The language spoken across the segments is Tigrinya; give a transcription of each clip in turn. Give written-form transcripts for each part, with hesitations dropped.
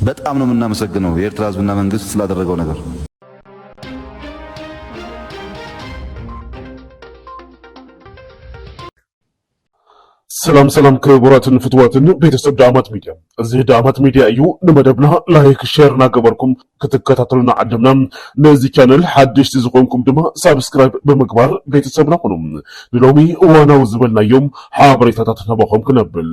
በጣም ነው የምናመሰግነው የኤርትራ ህዝብና መንግስት ስላደረገው ነገር። ሰላም ክቡራትን ፍትዋትን ቤተሰብ ዳማት ሚዲያ እዚህ ዳማት ሚዲያ እዩ ንመደብና ላይክ ሼር ናገበርኩም ክትከታተሉና ዓድምና ነዚህ ቻነል ሓድሽቲ ዝኾንኩም ድማ ሳብስክራይብ ብምግባር ቤተሰብና ሁኑ። ንሎሚ እዋናዊ ዝበልናዮም ሓበሬታታት ነቦኹም ክነብል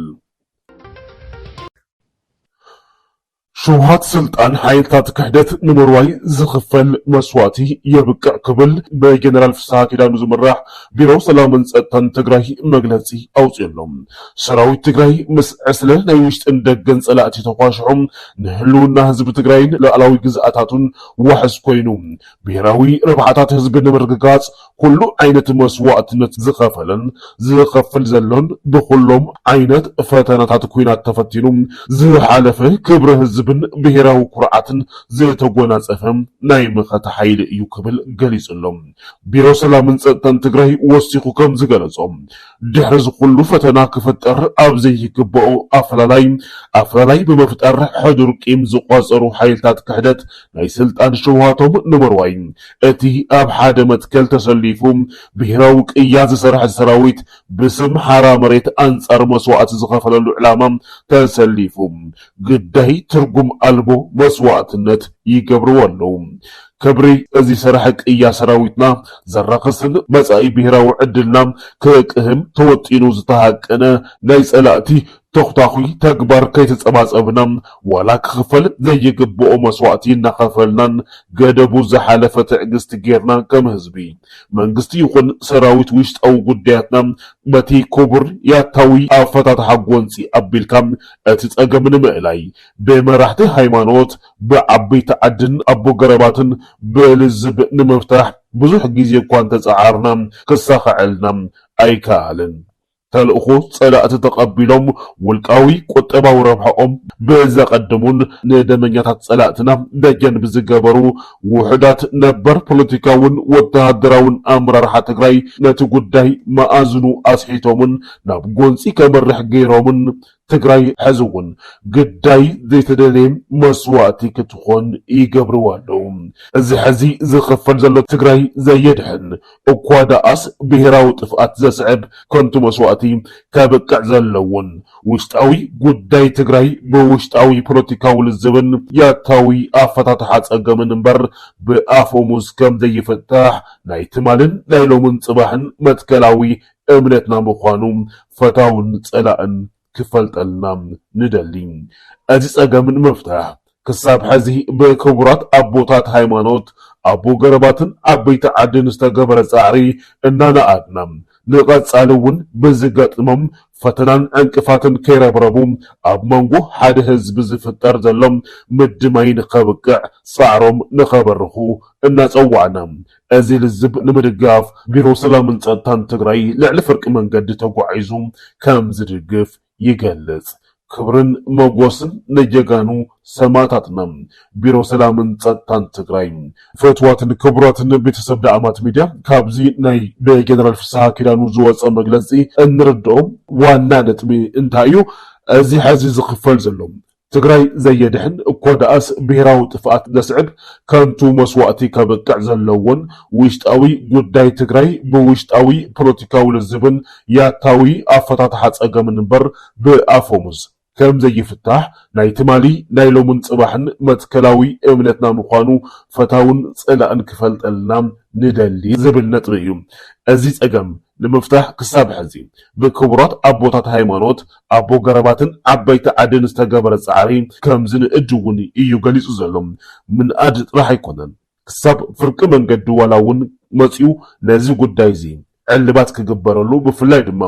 ሸውሃት ስልጣን ሓይልታት ክሕደት ንምርዋይ ዝኽፈል መስዋዕቲ የብቅዕ ክብል በጀነራል ፍስሐ ኪዳኑ ዝምራሕ ቢሮ ሰላምን ጸጥታን ትግራይ መግለጺ ኣውፅሎም። ሰራዊት ትግራይ ምስ ዕስለ ናይ ውሽጥን ደገን ጸላእቲ ተኳሽሖም ንህልውና ህዝቢ ትግራይን ሉዓላዊ ግዝኣታቱን ዋሕስ ኮይኑ ብሔራዊ ርብሓታት ህዝቢ ንምርግጋጽ ኩሉ ዓይነት መስዋዕትነት ዝኸፈልን ዝኸፍል ዘሎን ብኩሎም ዓይነት ፈተናታት ኩናት ተፈቲኑ ዝሓለፈ ክብሪ ህዝብን ብሔራዊ ኩርዓትን ዝተጎናጸፈ ናይ መኸተ ሓይሊ እዩ ክብል ገሊጹሎም። ቢሮ ሰላምን ጸጥታን ትግራይ ወሲኹ ከም ዝገለጾም ድሕሪ ዝኩሉ ፈተና ክፍጠር ኣብ ዘይግብኦ ኣፈላላይ ብምፍጠር ሕዱር ቂም ዝቋጸሩ ሓይልታት ክሕደት ናይ ስልጣን ሸውሃቶም ንምርዋይ እቲ ኣብ ሓደ መትከል ተሰሊፉ ብሔራዊ ቅያ ዝሰርሐ ሰራዊት ብስም ሓራ መሬት ኣንጻር መስዋዕቲ ዝኸፈለሉ ዕላማ ተሰሊፉ ግዳይ ትርጉም ኣልቦ መስዋዕትነት ይገብርዎ ኣለዉ። ከብሪ እዚ ሰራሕ ቅያ ሰራዊትና ዘራኸስን መጻኢ ብሔራዊ ዕድልና ክቅህም ተወጢኑ ዝተሃቀነ ናይ ጸላእቲ ተኽታኺ ተግባር ከይተጸባጸብና ዋላ ክኽፈል ዘይግብኦ መስዋዕቲ እናኸፈልናን ገደቡ ዝሓለፈ ትዕግስቲ ጌርና ከም ህዝቢ መንግስቲ ይኹን ሰራዊት ውሽጣዊ ጉዳያትና በቲ ክቡር ያታዊ ኣፈታት ሓጎንፂ ኣቢልካ እቲ ጸገም ንምእላይ ብመራሕቲ ሃይማኖት ብዓበይቲ ዓድን ኣቦ ገረባትን ብልዝብ ንምፍታሕ ብዙሕ ግዜ እኳ እንተፀዓርና ክሳኸዐልና ኣይከኣልን። ተልእኹ ጸላእቲ ተቐቢሎም ውልቃዊ ቁጠባዊ ረብሐኦም ብዘቐድሙን ንደመኛታት ጸላእትና ደጀን ብዝገበሩ ውሕዳት ነበር ፖለቲካውን ወተሃደራውን ኣመራርሓ ትግራይ ነቲ ጉዳይ መኣዝኑ ኣስሒቶምን ናብ ጎንፂ ከመርሕ ገይሮምን ትግራይ ሕዝውን ግዳይ ዘይተደለየ መስዋዕቲ ክትኾን ይገብርዎ ኣለዉ። እዚ ሕዚ ዝኽፈል ዘሎ ትግራይ ዘየድሕን እኳ ደኣስ ብሔራዊ ጥፍኣት ዘስዕብ ከንቱ መስዋዕቲ ከብቅዕ ዘለውን ውሽጣዊ ጉዳይ ትግራይ ብውሽጣዊ ፖለቲካዊ ልዝብን ያታዊ ኣፈታትሓ ጸገምን እምበር ብኣፎሙዝ ከም ዘይፍታሕ ናይ ትማልን ናይ ሎምን ጽባሕን መትከላዊ እምነትና ምዃኑ ፈታውን ጸላእን ክፈልጠልና ንደሊ። እዚ ጸገምን ምፍታሕ ክሳብ ሕዚ ብክቡራት ኣቦታት ሃይማኖት ኣቦ ገረባትን ዓበይቲ ዓድን ዝተገበረ ጻዕሪ እናነኣድና ንቐጻሊ እውን ብዝገጥሞም ፈተናን ዕንቅፋትን ከይረብረቡ ኣብ መንጎ ሓደ ህዝቢ ዝፍጠር ዘሎም ምድማይ ንኸብቅዕ ጻዕሮም ንኸበርኹ እናጸዋዕና እዚ ልዝብ ንምድጋፍ ቢሮ ሰላምን ጸጥታን ትግራይ ልዕሊ ፍርቂ መንገዲ ተጓዒዙ ከም ዝድግፍ ይገልጽ። ክብርን መጎስን ነጀጋኑ ሰማዕታትና ቢሮ ሰላምን ጸጥታን ትግራይ። ፈትዋትን ክቡራትን ቤተሰብ ዳኣማት ሚድያ ካብዚ ናይ ብጀነራል ፍስሐ ኪዳኑ ዝወፀ መግለፂ እንርድኦም ዋና ነጥቢ እንታይ እዩ? እዚ ሕዚ ዝኽፈል ዘሎ ትግራይ ዘየድሕን እኮ ደኣስ ብሔራዊ ጥፍኣት ዘስዕብ ከንቱ መስዋዕቲ ከብቅዕ ዘለዎን ውሽጣዊ ጉዳይ ትግራይ ብውሽጣዊ ፖለቲካዊ ልዝብን ያታዊ ኣፈታትሓ ጸገምን እምበር ብኣፎሙዝ ከም ዘይፍታሕ ናይ ትማሊ ናይ ሎምን ጽባሕን መትከላዊ እምነትና ምዃኑ ፈታውን ጸላእን ክፈልጠልና ንደሊ ዝብል ነጥቢ እዩ። እዚ ጸገም ንምፍታሕ ክሳብ ሕዚ ብክቡራት ኣቦታት ሃይማኖት ኣቦ ገረባትን ዓበይቲ ዓድን ዝተገበረ ጻዕሪ ከም ዝንእድውን እዩ ገሊጹ ዘሎ። ምንኣድ ጥራሕ ኣይኮነን ክሳብ ፍርቂ መንገዲ ዋላ እውን መጺኡ ነዚ ጉዳይ እዚ ዕልባት ክግበረሉ ብፍላይ ድማ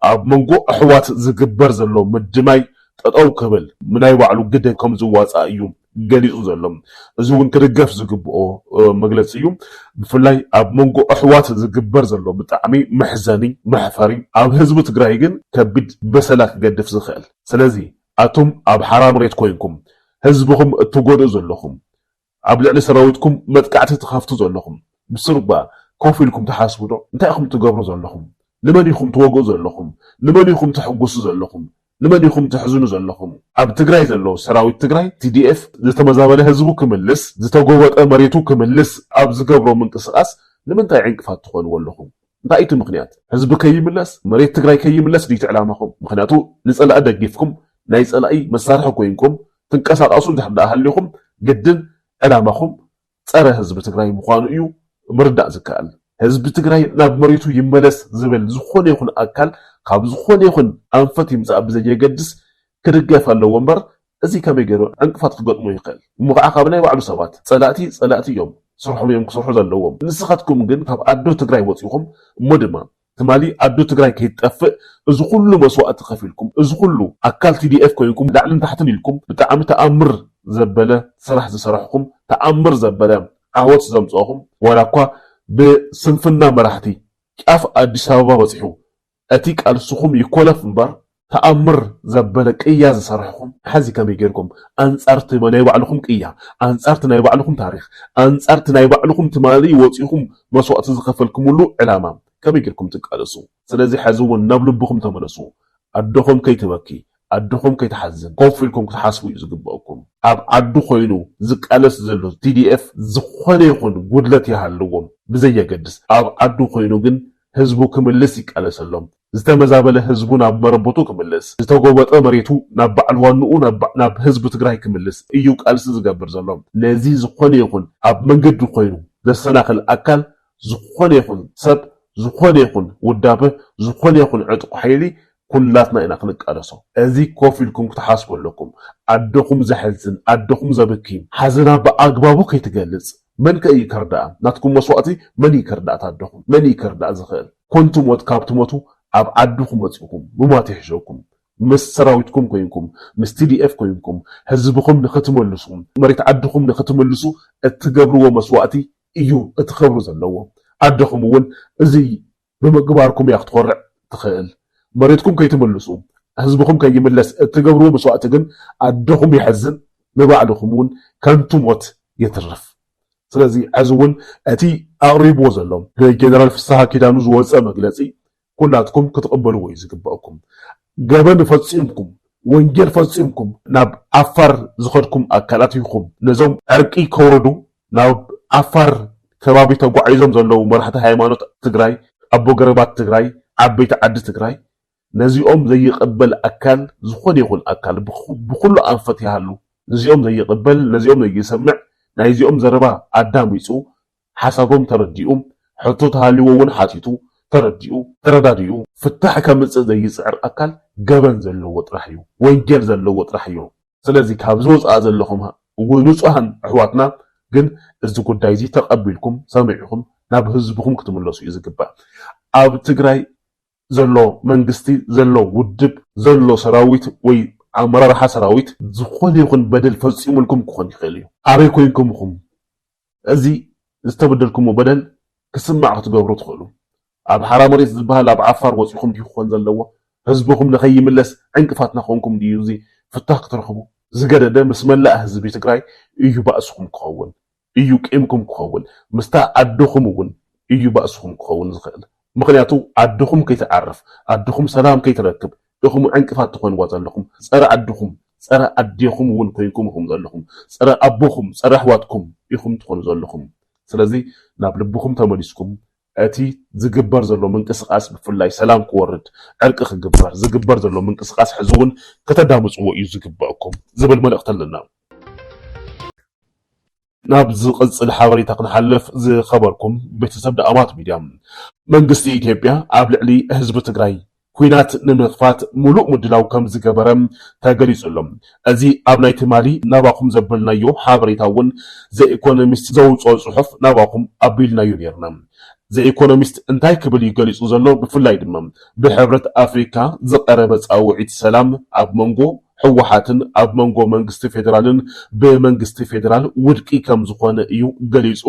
ኣብ መንጎ ኣሕዋት ዝግበር ዘሎ ምድማይ ጠጠው ክብል ምናይ ባዕሉ ግደ ከም ዝዋፃእ እዩ ገሊጹ ዘሎ። እዚ እውን ክድገፍ ዝግብኦ መግለፂ እዩ። ብፍላይ ኣብ መንጎ ኣሕዋት ዝግበር ዘሎ ብጣዕሚ መሕዘኒ መሕፈሪ ኣብ ህዝቢ ትግራይ ግን ከቢድ በሰላ ክገድፍ ዝኽእል። ስለዚ ኣቶም ኣብ ሓራ መሬት ኮይንኩም ህዝብኹም እትጎድኡ ዘለኹም ኣብ ልዕሊ ሰራዊትኩም መጥቃዕቲ ትኸፍቱ ዘለኹም ብስሩባ ኮፍ ኢልኩም ተሓስቡ ዶ? እንታይ ኢኹም ትገብሩ ዘለኹም? ንመን ኢኹም ትወግኡ ዘለኹም? ንመን ኢኹም ትሕጉሱ ዘለኹም? لمن يخم تحزنوا زلهم أب تجري زلوا سراوي تجري TDF زتمزابله هزبو كملس زتوجوت أمريتو كملس أب زجبرو من قصاص لمن تايعنك فاتخون ولهم رأيت مقنيات هزب كيملس مريت تجري كيملس دي تعلامهم مقنياتو نسأل أدقفكم لا يسأل أي مسارح كوينكم تنكسر أصل تحت أهلكم جدا علامهم صار هزب تجري مخانو يو مردا زكال هزب تجري ناب مريتو يملس زبل زخون يكون أكل ካብ ዝኾነ ይኹን አንፈት ይምጻእ ብዘይ የገድስ ክርገፍ አለው ወንበር እዚ ከመገሩ እንቅፋት ክገጥሙ ይኽእል ሙቃዓ ካብ ናይ ባዕሉ ሰባት ጸላእቲ እዮም ስርሖም እዮም ክሰርሑ ዘለዎም ንስኻትኩም ግን ካብ ኣዶ ትግራይ ወፂኹም እሞ ድማ ትማሊ ኣዶ ትግራይ ከይጠፍእ እዚ ኩሉ መስዋዕቲ ከፊልኩም እዚ ኩሉ ኣካል TDF ኮይንኩም ላዕልን ታሕትን ኢልኩም ብጣዕሚ ተኣምር ዘበለ ስራሕ ዝሰርሕኩም ተኣምር ዘበለ ዓወት ዘምጽኹም ወላኳ ብስንፍና መራሕቲ ጫፍ ኣዲስ አበባ ወፂሑ أتي قال سخم يكولف مبار تأمر زبالة قيا زسرحكم حزي كم يجيركم أنصرت ما نيبع لكم قيا أنصرت نيبع لكم تاريخ أنصرت نيبع لكم تمالي وطيكم مسوات زخفلكم ولو علامة كم يجيركم تقالسوا سلازي حزوا النبل بكم تملسوا أدخم كي تبكي أدخم كي تحزن كوفلكم تحاسبوا يزقبأكم أدو خوينو زقالس زلو TDF زخوني يخون قدلت يحلوهم بزي قدس أدو خوينو جن هزبو كملس يقالسلهم زتمزابله هزبو ناب مربوتو كملس زتوغوبطه مريتو ناب بعلوانو ناب هزبو تግራይ كملس እዩ ቃልስ ዝገብር ዘሎም ነዚ ዝኾነ ይኹን ኣብ መንገዲ ኮይኑ ዘሰናክል ኣካል ዝኾነ ይኹን ሰብ ዝኾነ ይኹን ውዳበ ዝኾነ ይኹን ዕጥቁ ሓይሊ ኩላትና ኢና ክንቃለሶ እዚ ኮፊልኩም ክትሓስበለኩም ኣደኹም ዘሕዝን ኣደኹም ዘብኪ ሓዘና በኣግባቡ ከይትገልጽ من كأي كردا ناتكم مسواتي مني كردا تادخم مني كردا زخيل كنتم وتكابتموتو أب عدوكم وتسوكم وما تحجوكم مس سراويتكم كوينكم مس TDF كوينكم هزبكم نختم اللسوم مريت عدوكم نختم اللسو اتقبروا مسواتي إيو اتخبروا زلوا عدوكم ون زي بمقباركم يختورع تخيل مريتكم كي تملسوا هزبكم كي يملس اتقبروا مسواتي جن عدوكم يحزن مبعدكم ون كنتم وت يترف ስለዚህ አዝውን እቲ አቅሪቦ ዘሎም ጀነራል ፍሳሐ ኪዳኑ ዝወፀ መግለጺ ኩላትኩም ክትቀበሉ ወይ ዝግባእኩም ገበን ፈጽምኩም ወንጀል ፈጽምኩም ናብ አፋር ዝኸድኩም አካላት ይኹም ነዞም ዕርቂ ከወረዱ ናብ አፋር ከባቢ ተጓዒዞም ዘለው መራሕቲ ሃይማኖት ትግራይ አቦ ገረባት ትግራይ ዓበይቲ ዓዲ ትግራይ ነዚኦም ዘይቀበል አካል ዝኾነ ይኹን አካል ብኩሉ አንፈት ያሉ ነዚኦም ዘይቀበል ነዚኦም ዘይሰምዕ نايزيوم زربا أدام يسو حسابهم ترديوم حطو تهاليوون حاتيتو ترداديو فتح كمز زي سعر أكل جبن زلو وطرحيو وينجل زلو وطرحيو سلازي كابزوز آزلهم ونصحن حواتنا جن ازدكو دايزي تقبلكم سامعكم نابهزبكم كتملسو يزقبا أب تقراي زلو منغستي زلو ودب زلو سراويت وي عمرار حسراويت زخون يكون بدل فصيم لكم كون يخليو أبي كوينكم خم أزي استبدلكم وبدل كسمع تجبروا تخلو أب حرام ريس زبال أب عفار وصيكم دي خوان زلوا هزبكم لخي ملس عنك فاتنا خونكم ديوزي فتاك ترخبوا زجر ده بسم الله هزبي تقراي إيو بأسكم كون إيو كإمكم كون مستا عدوكم ون إيو بأسكم كون زخيل مخنياتو عدوكم كي تعرف عدوكم سلام كي تركب دخم عنك فاتكون وزلكم سرع عدوكم سرع عديكم ون كوينكم هم زلكم سرع أبوكم سرع حواتكم يخم تكون زلكم سلازي نابلبكم تمليسكم أتي زجبر زلوا من قصاص بفلاي سلام كورد عرق خجبر زجبر زلوا من قصاص حزون كتدامس ويزجباكم زبل ما اقتلنا نابز قص الحواري تقنحلف زي خبركم بتسبب أمات ميديا من قصة إثيوبيا قبل علي حزب تجري ኩናት ንምኽፋት ሙሉእ ምድላው ከም ዝገበረም ተገሊጹሎም እዚ ኣብ ናይ ትማሊ ናባኹም ዘበልናዮ ሓበሬታ እውን ዘኢኮኖሚስት ዘውፅኦ ጽሑፍ ናባኹም ኣቢልናዮ ነርና ዘኢኮኖሚስት እንታይ ክብል ይገሊጹ ዘሎ ብፍላይ ድማ ብሕብረት ኣፍሪካ ዝቐረበ ጻውዒት ሰላም ኣብ መንጎ ሕወሓትን ኣብ መንጎ መንግስቲ ፌደራልን ብመንግስቲ ፌደራል ውድቂ ከም ዝኾነ እዩ ገሊጹ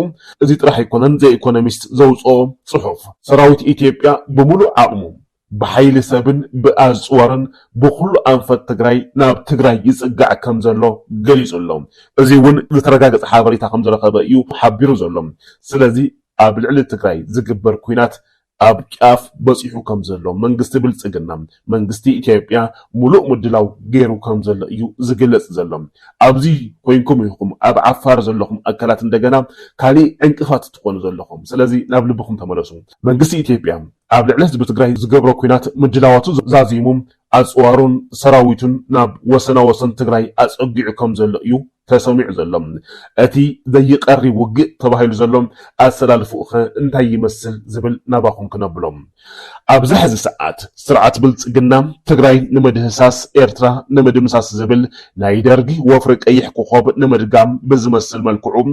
እዚ ጥራሕ ኣይኮነን ዘኢኮኖሚስት ዘውፅኦ ጽሑፍ ሰራዊት ኢትዮጵያ ብሙሉእ ዓቕሙ بحيل سبن بأزورن بكل أنفت تجري ناب تجري يسقع كم زلوا جليس اللهم زيون لترجع حابري تخم زلوا خبأيو حبيرو زلهم سلزي قبل علة تجري زجبر كوينات ኣብ ጫፍ በፂሑ ከም ዘሎ መንግስቲ ብልጽግና መንግስቲ ኢትዮጵያ ሙሉእ ምድላው ገይሩ ከም ዘሎ እዩ ዝግለጽ ዘሎ ኣብዚ ኮይንኩም ይኹም ኣብ ዓፋር ዘለኹም ኣካላት እንደገና ካሊእ ዕንቅፋት ትኾኑ ዘለኹም ስለዚ ናብ ልብኹም ተመለሱ መንግስቲ ኢትዮጵያ ኣብ ልዕሊ ህዝቢ ትግራይ ዝገብሮ ኩናት ምድላዋቱ ዛዚሙ ኣጽዋሩን ሰራዊቱን ናብ ወሰን ትግራይ ኣጸጊዑ ከም ዘሎ እዩ ተሰሚዑ ዘሎ እቲ ዘይቀሪ ውግእ ተባሂሉ ዘሎ ኣሰላልፉኸ እንታይ ይመስል ዝብል ናባኹም ክነብሎም ኣብዚ ሕዚ ሰዓት ስርዓት ብልጽግና ትግራይ ንመድህሳስ ኤርትራ ንምድምሳስ ዝብል ናይ ደርጊ ወፍሪ ቀይሕ ኮኸብ ንምድጋም ብዝመስል መልክዑ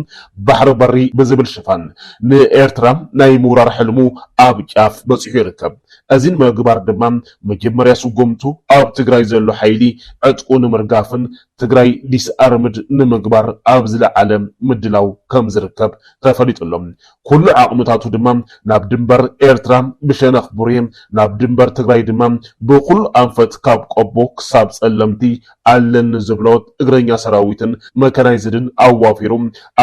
ባሕሪ በሪ ብዝብል ሽፋን ንኤርትራ ናይ ምውራር ሕልሙ ኣብ ጫፍ በፂሑ ይርከብ እዚ ንምግባር ድማ መጀመርያ ስጉምቱ ኣብ ትግራይ ዘሎ ሓይሊ ዕጥቁ ንምርጋፍን ትግራይ ዲስኣርምድ ንምግባር ኣብ ዝለዓለ ምድላው ከም ዝርከብ ተፈሊጡሎም ኩሉ ዓቕምታቱ ድማ ናብ ድንበር ኤርትራ ብሸነኽ ቡሬ ናብ ድንበር ትግራይ ድማ ብኩሉ ኣንፈት ካብ ቆቦ ክሳብ ጸለምቲ ኣለኒ ዝብሎት እግረኛ ሰራዊትን መከናይዝድን ኣዋፊሩ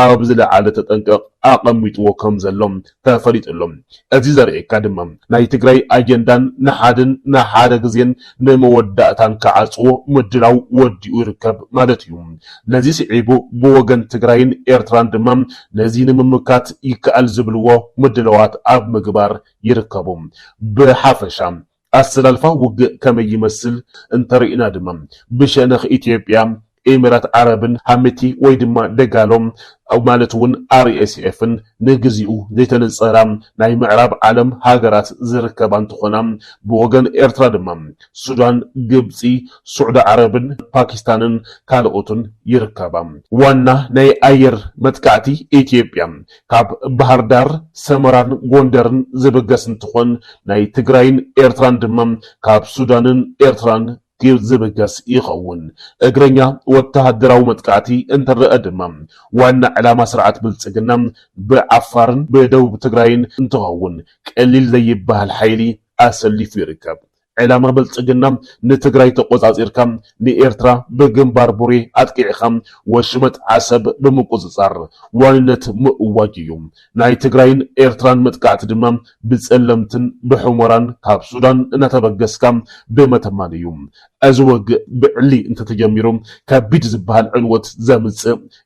ኣብ ዝለዓለ ተጠንቀቕ ኣቐሚጥዎ ከም ዘሎም ተፈሊጡሎም እዚ ዘርእየካ ድማ ናይ ትግራይ ኣጀንዳን ንሓድን ንሓደ ግዜን ንመወዳእታን ክዓጽዎ ምድላው ወዲኡ ይርከብ ማለት እዩ ነዚ ስዒቡ ብወገን ትግራይን ኤርትራን ድማ ነዚ ንምምካት ይከኣል ዝብልዎ ምድለዋት ኣብ ምግባር ይርከቡ ብሓፈሻ ኣሰላልፋ ውግእ ከመይ ይመስል እንተሪእና ድማ ብሸነኽ ኢትዮጵያ ኤሚራት ዓረብን ሓመቲ ወይ ድማ ደጋሎም أو مالتون RSFን ንግዚኡ ዘይተነጸራ ናይ ምዕራብ ዓለም ሃገራት ዝርከባን ተኾና ብወገን ኤርትራ ድማ ሱዳን ግብፂ ሱዑድ ዓረብን ፓኪስታንን ካልኦትን ይርከባ ዋና ናይ አየር መጥቃዕቲ ኢትዮጵያ ካብ ባህር ዳር ሰመራን ጎንደርን ዝብገስ እንትኾን ናይ ትግራይን ኤርትራን ድማ ካብ ሱዳንን ኤርትራን ዝብገስ ይኸውን እግረኛ ወተሃደራዊ መጥቃዕቲ እንተረአ ድማ ዋና ዕላማ ስርዓት ብልጽግና ብዓፋርን በደቡብ ትግራይን እንትኸውን ቀሊል ዘይባሃል ኃይሊ አሰሊፉ ይርከብ ዕላማ ብልጽግና ንትግራይ ተቆጻጽርካ ንኤርትራ በግንባር ቡሬ አጥቂዕኻ ወሽመጥ ዓሰብ በመቆጻጸር ዋንነት ምእዋጅዩ ናይ ትግራይን ኤርትራን መጥቃዕቲ ድማ ብጸለምትን ብሑመራን ካብ ሱዳን እናተበገስካ በመተማንዩ أزوج بعلي أنت تجميرهم كبيد زبال عنوة زمز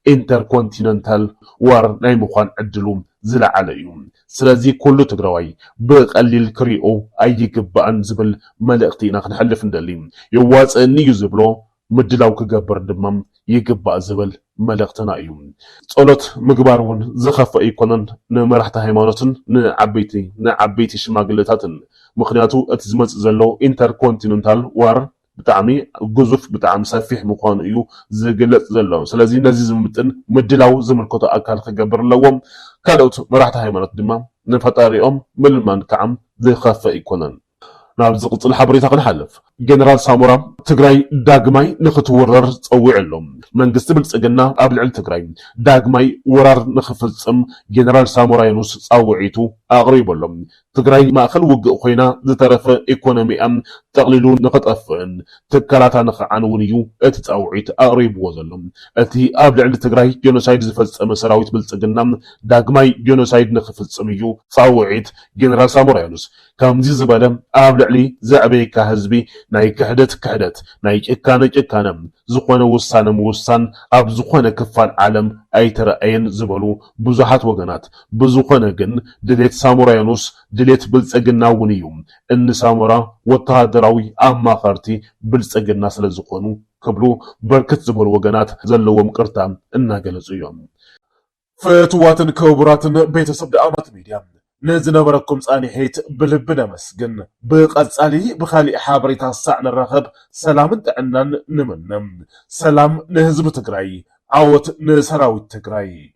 انتركونتيننتال وار نايمخان عدلوم زلا عليهم سلازي كله تقروي بقليل كريو أيك بأن زبل ملأتينا خنحلف ندليم يواز أني زبلو مدلاو كجبر دمم يجب زبل ملأتنا يوم صلت مجبارون زخف أيقونن نمرحت هيمانتن نعبيتي شماغلتاتن مخنياتو أتزمت زلو انتركونتيننتال وار بتعمي جزف بتعم سفيح مقان يو زجلت زلوا سلازين نزيز متن مدلاو زمن كتا أكل خجبر لوم كانت مرحت هاي مرات دمام نفتاريهم ملمان كعم ذي خفة يكونن نعم زقط الحبرية قنحلف جنرال سامورا تجراي داغماي نختورر تصويع لهم من قستبل سجنا قبل على تجراي داغماي ورر نخفصم جنرال سامورا ينوس تصويعيتو أغريب لهم تجراي ما خل وجه خوينا ذترف إيكونومي أم تقللون نقطفن تكراتا نخعنونيو اتتصوعيت أغريب وزلهم أتي قبل على تجراي جنوسايد زفصم سراويت بالسجنا داغماي جنوسايد نخفصميو تصويعيت جنرال سامورا ينوس كم زي زبادم قبل علي زعبي كهزبي ناي كحدت ناي ጭካነ ዝኾነ ውሳነ ምውሳን ኣብ ዝኾነ ክፋል ዓለም ኣይተረአየን ዝበሉ ብዙሓት ወገናት ብዙኾነ ግን ድሌት ሳሙራያኑስ ድሌት ብልጽግና እውን እዩ እን ሳሙራ ወተሃደራዊ ኣማኻርቲ ብልጽግና ስለ ዝኾኑ ክብሉ በርክት ዝበሉ ወገናት ዘለዎም ቅርታ እናገለጹ እዮም ፈትዋትን ክቡራትን ቤተሰብ ዳኣማት ሚድያ نزنبركم صاني حيت بلبنا مسجن بقصالي بخالي حابريتا الساعة نرخب سلام تعنان نمنم سلام نهزب تقراي عوت نسراوي تقراي